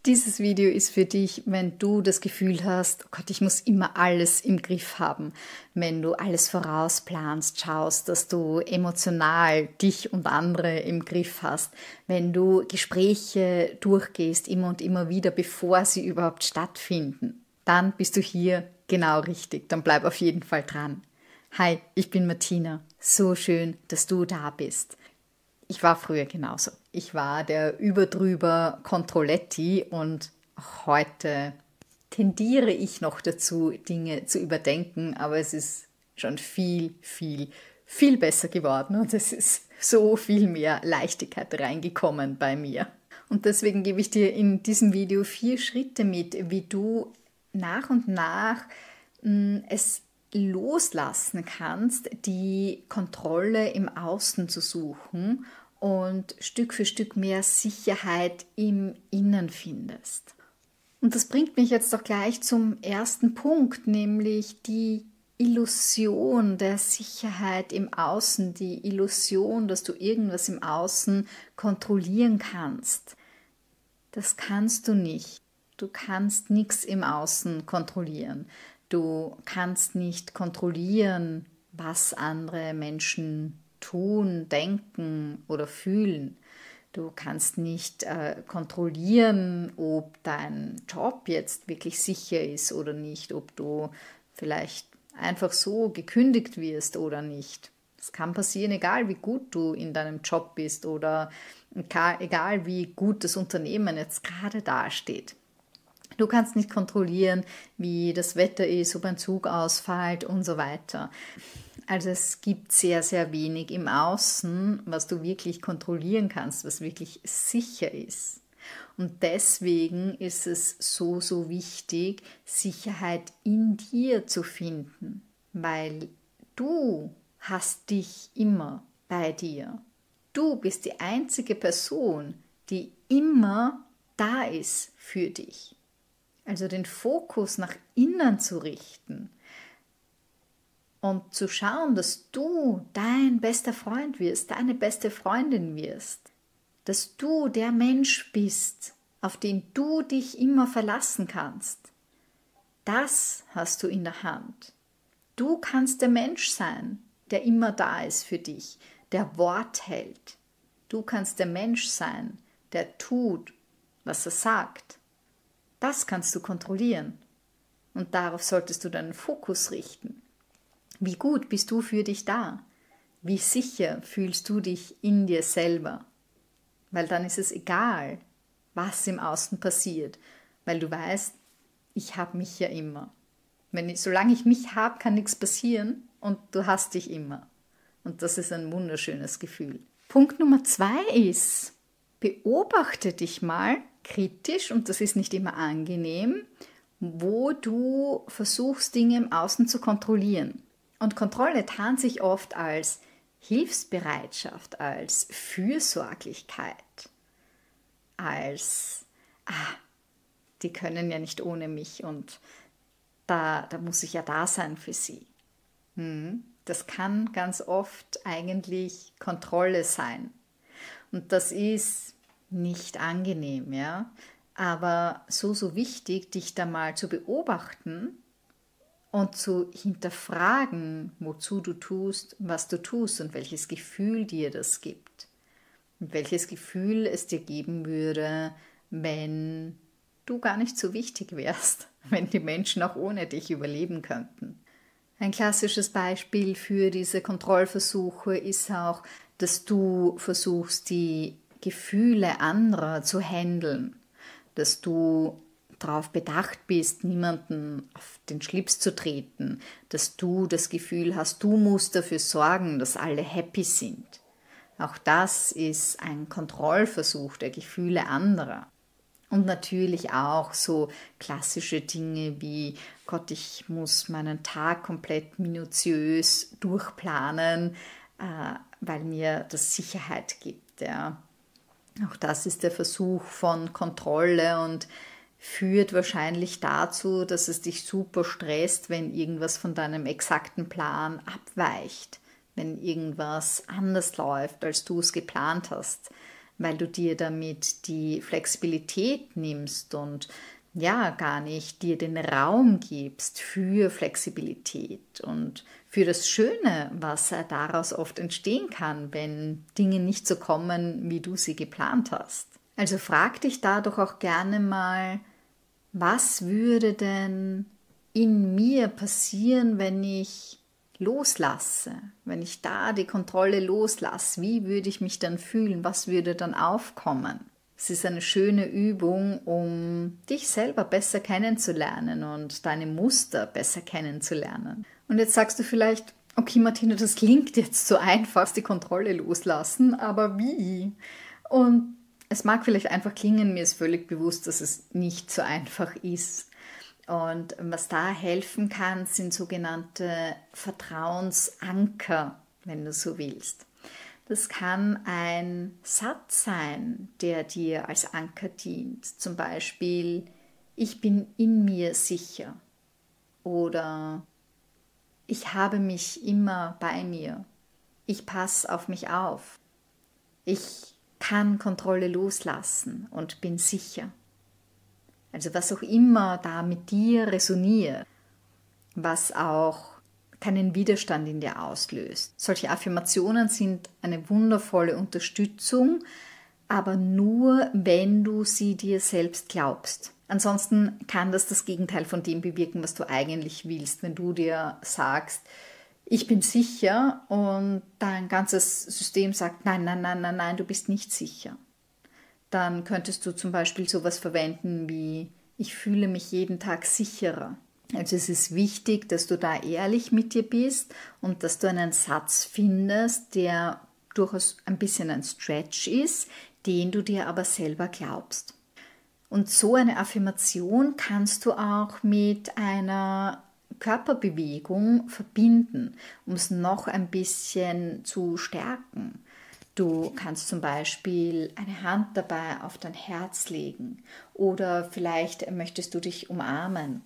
Dieses Video ist für dich, wenn du das Gefühl hast, oh Gott, ich muss immer alles im Griff haben. Wenn du alles vorausplanst, schaust, dass du emotional dich und andere im Griff hast. Wenn du Gespräche durchgehst, immer und immer wieder, bevor sie überhaupt stattfinden. Dann bist du hier genau richtig. Dann bleib auf jeden Fall dran. Hi, ich bin Martina. So schön, dass du da bist. Ich war früher genauso. Ich war der überdrüber Controletti und auch heute tendiere ich noch dazu, Dinge zu überdenken, aber es ist schon viel, viel, viel besser geworden und es ist so viel mehr Leichtigkeit reingekommen bei mir. Und deswegen gebe ich dir in diesem Video 4 Schritte mit, wie du nach und nach es loslassen kannst, die Kontrolle im Außen zu suchen und Stück für Stück mehr Sicherheit im Innen findest. Und das bringt mich jetzt doch gleich zum ersten Punkt, nämlich die Illusion der Sicherheit im Außen, die Illusion, dass du irgendwas im Außen kontrollieren kannst. Das kannst du nicht. Du kannst nichts im Außen kontrollieren. Du kannst nicht kontrollieren, was andere Menschen tun, denken oder fühlen. Du kannst nicht kontrollieren, ob dein Job jetzt wirklich sicher ist oder nicht, ob du vielleicht einfach so gekündigt wirst oder nicht. Das kann passieren, egal wie gut du in deinem Job bist oder egal wie gut das Unternehmen jetzt gerade dasteht. Du kannst nicht kontrollieren, wie das Wetter ist, ob ein Zug ausfällt und so weiter. Also es gibt sehr, sehr wenig im Außen, was du wirklich kontrollieren kannst, was wirklich sicher ist. Und deswegen ist es so, so wichtig, Sicherheit in dir zu finden, weil du hast dich immer bei dir. Du bist die einzige Person, die immer da ist für dich. Also den Fokus nach innen zu richten und zu schauen, dass du dein bester Freund wirst, deine beste Freundin wirst, dass du der Mensch bist, auf den du dich immer verlassen kannst. Das hast du in der Hand. Du kannst der Mensch sein, der immer da ist für dich, der Wort hält. Du kannst der Mensch sein, der tut, was er sagt. Das kannst du kontrollieren und darauf solltest du deinen Fokus richten. Wie gut bist du für dich da? Wie sicher fühlst du dich in dir selber? Weil dann ist es egal, was im Außen passiert, weil du weißt, ich habe mich ja immer. Solange ich mich habe, kann nichts passieren und du hast dich immer. Und das ist ein wunderschönes Gefühl. Punkt Nummer 2 ist, beobachte dich mal kritisch, und das ist nicht immer angenehm, wo du versuchst, Dinge im Außen zu kontrollieren. Und Kontrolle tarnt sich oft als Hilfsbereitschaft, als Fürsorglichkeit, als, die können ja nicht ohne mich und da muss ich ja da sein für sie. Das kann ganz oft eigentlich Kontrolle sein. Und das ist nicht angenehm, ja, aber so, so wichtig, dich da mal zu beobachten und zu hinterfragen, wozu du tust, was du tust und welches Gefühl dir das gibt. Und welches Gefühl es dir geben würde, wenn du gar nicht so wichtig wärst, wenn die Menschen auch ohne dich überleben könnten. Ein klassisches Beispiel für diese Kontrollversuche ist auch, dass du versuchst, die Gefühle anderer zu handeln, dass du darauf bedacht bist, niemanden auf den Schlips zu treten, dass du das Gefühl hast, du musst dafür sorgen, dass alle happy sind. Auch das ist ein Kontrollversuch der Gefühle anderer. Und natürlich auch so klassische Dinge wie, Gott, ich muss meinen Tag komplett minutiös durchplanen, weil mir das Sicherheit gibt, ja. Auch das ist der Versuch von Kontrolle und führt wahrscheinlich dazu, dass es dich super stresst, wenn irgendwas von deinem exakten Plan abweicht, wenn irgendwas anders läuft, als du es geplant hast, weil du dir damit die Flexibilität nimmst und ja, gar nicht dir den Raum gibst für Flexibilität und für das Schöne, was daraus oft entstehen kann, wenn Dinge nicht so kommen, wie du sie geplant hast. Also frag dich da doch auch gerne mal, was würde denn in mir passieren, wenn ich loslasse, wenn ich da die Kontrolle loslasse? Wie würde ich mich dann fühlen? Was würde dann aufkommen? Es ist eine schöne Übung, um dich selber besser kennenzulernen und deine Muster besser kennenzulernen. Und jetzt sagst du vielleicht, okay Martina, das klingt jetzt so einfach, die Kontrolle loslassen, aber wie? Und es mag vielleicht einfach klingen, mir ist völlig bewusst, dass es nicht so einfach ist. Und was da helfen kann, sind sogenannte Vertrauensanker, wenn du so willst. Das kann ein Satz sein, der dir als Anker dient. Zum Beispiel, ich bin in mir sicher. Oder ich habe mich immer bei mir. Ich passe auf mich auf. Ich kann Kontrolle loslassen und bin sicher. Also was auch immer da mit dir resoniert, was auch keinen Widerstand in dir auslöst. Solche Affirmationen sind eine wundervolle Unterstützung, aber nur, wenn du sie dir selbst glaubst. Ansonsten kann das Gegenteil von dem bewirken, was du eigentlich willst. Wenn du dir sagst, ich bin sicher und dein ganzes System sagt, nein, nein, nein, nein, nein, du bist nicht sicher. Dann könntest du zum Beispiel sowas verwenden wie, ich fühle mich jeden Tag sicherer. Also es ist wichtig, dass du da ehrlich mit dir bist und dass du einen Satz findest, der durchaus ein bisschen ein Stretch ist, den du dir aber selber glaubst. Und so eine Affirmation kannst du auch mit einer Körperbewegung verbinden, um es noch ein bisschen zu stärken. Du kannst zum Beispiel eine Hand dabei auf dein Herz legen oder vielleicht möchtest du dich umarmen,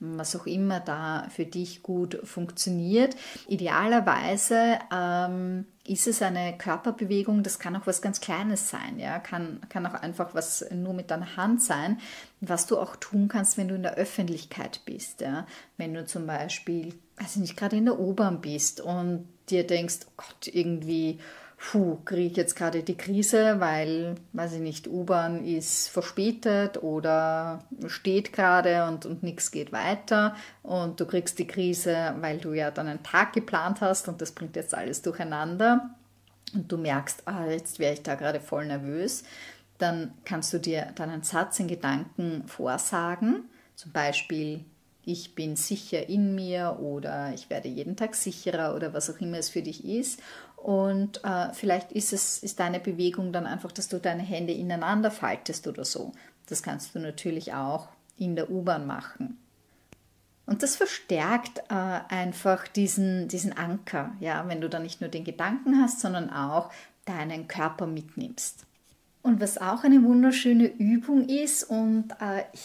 was auch immer da für dich gut funktioniert. Idealerweise ist es eine Körperbewegung, das kann auch was ganz Kleines sein, ja? Kann auch einfach was nur mit deiner Hand sein, was du auch tun kannst, wenn du in der Öffentlichkeit bist. Ja? Wenn du zum Beispiel, weiß ich nicht, gerade in der U-Bahn bist und dir denkst, oh Gott, irgendwie kriege ich jetzt gerade die Krise, weil, weiß ich nicht, U-Bahn ist verspätet oder steht gerade und nichts geht weiter und du kriegst die Krise, weil du ja dann einen Tag geplant hast und das bringt jetzt alles durcheinander und du merkst, jetzt wäre ich da gerade voll nervös, dann kannst du dir dann einen Satz in Gedanken vorsagen, zum Beispiel, ich bin sicher in mir oder ich werde jeden Tag sicherer oder was auch immer es für dich ist. Und vielleicht ist deine Bewegung dann einfach, dass du deine Hände ineinander faltest oder so. Das kannst du natürlich auch in der U-Bahn machen. Und das verstärkt einfach diesen Anker, ja, wenn du dann nicht nur den Gedanken hast, sondern auch deinen Körper mitnimmst. Und was auch eine wunderschöne Übung ist und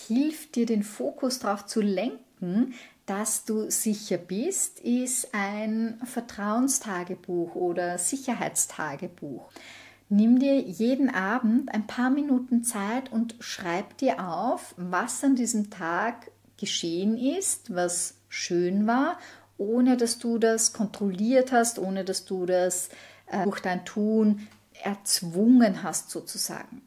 hilft dir, den Fokus darauf zu lenken, dass du sicher bist, ist ein Vertrauenstagebuch oder Sicherheitstagebuch. Nimm dir jeden Abend ein paar Minuten Zeit und schreib dir auf, was an diesem Tag geschehen ist, was schön war, ohne dass du das kontrolliert hast, ohne dass du das durch dein Tun erzwungen hast sozusagen.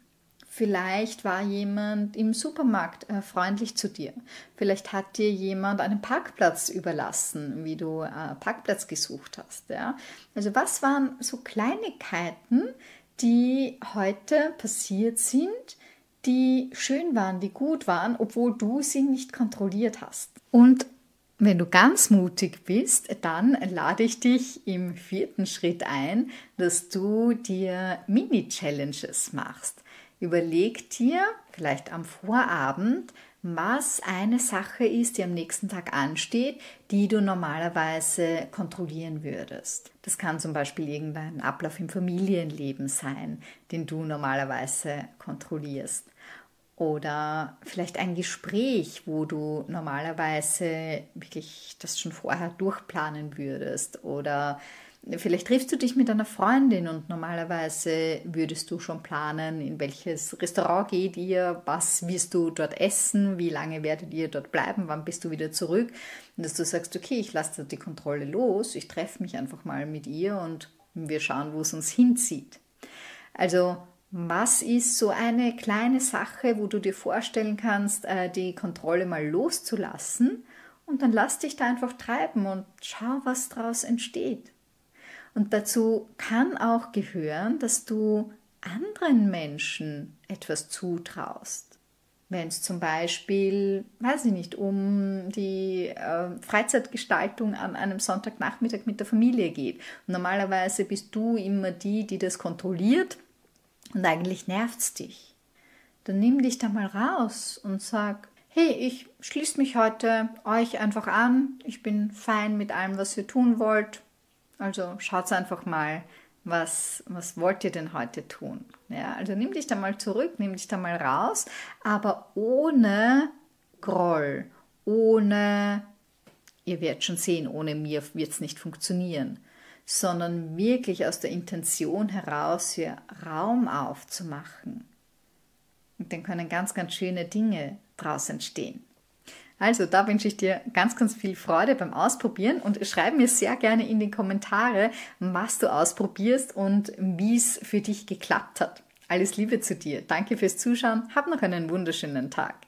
Vielleicht war jemand im Supermarkt freundlich zu dir. Vielleicht hat dir jemand einen Parkplatz überlassen, wie du Parkplatz gesucht hast. Ja? Also was waren so Kleinigkeiten, die heute passiert sind, die schön waren, die gut waren, obwohl du sie nicht kontrolliert hast. Und wenn du ganz mutig bist, dann lade ich dich im 4. Schritt ein, dass du dir Mini-Challenges machst. Überleg dir vielleicht am Vorabend, was eine Sache ist, die am nächsten Tag ansteht, die du normalerweise kontrollieren würdest. Das kann zum Beispiel irgendein Ablauf im Familienleben sein, den du normalerweise kontrollierst. Oder vielleicht ein Gespräch, wo du normalerweise wirklich das schon vorher durchplanen würdest. Oder Vielleicht triffst du dich mit einer Freundin und normalerweise würdest du schon planen, in welches Restaurant geht ihr, was wirst du dort essen, wie lange werdet ihr dort bleiben, wann bist du wieder zurück. Und dass du sagst, okay, ich lasse die Kontrolle los, ich treffe mich einfach mal mit ihr und wir schauen, wo es uns hinzieht. Also was ist so eine kleine Sache, wo du dir vorstellen kannst, die Kontrolle mal loszulassen und dann lass dich da einfach treiben und schau, was daraus entsteht. Und dazu kann auch gehören, dass du anderen Menschen etwas zutraust. Wenn es zum Beispiel, weiß ich nicht, um die Freizeitgestaltung an einem Sonntagnachmittag mit der Familie geht. Und normalerweise bist du immer die das kontrolliert und eigentlich nervt es dich. Dann nimm dich da mal raus und sag, hey, ich schließe mich heute euch einfach an. Ich bin fein mit allem, was ihr tun wollt. Also schaut einfach mal, was wollt ihr denn heute tun? Ja, also nimm dich da mal zurück, nimm dich da mal raus, aber ohne Groll, ohne, ihr werdet schon sehen, ohne mir wird es nicht funktionieren, sondern wirklich aus der Intention heraus hier Raum aufzumachen. Und dann können ganz, ganz schöne Dinge draus entstehen. Also da wünsche ich dir ganz, ganz viel Freude beim Ausprobieren und schreib mir sehr gerne in die Kommentare, was du ausprobierst und wie es für dich geklappt hat. Alles Liebe zu dir. Danke fürs Zuschauen. Hab noch einen wunderschönen Tag.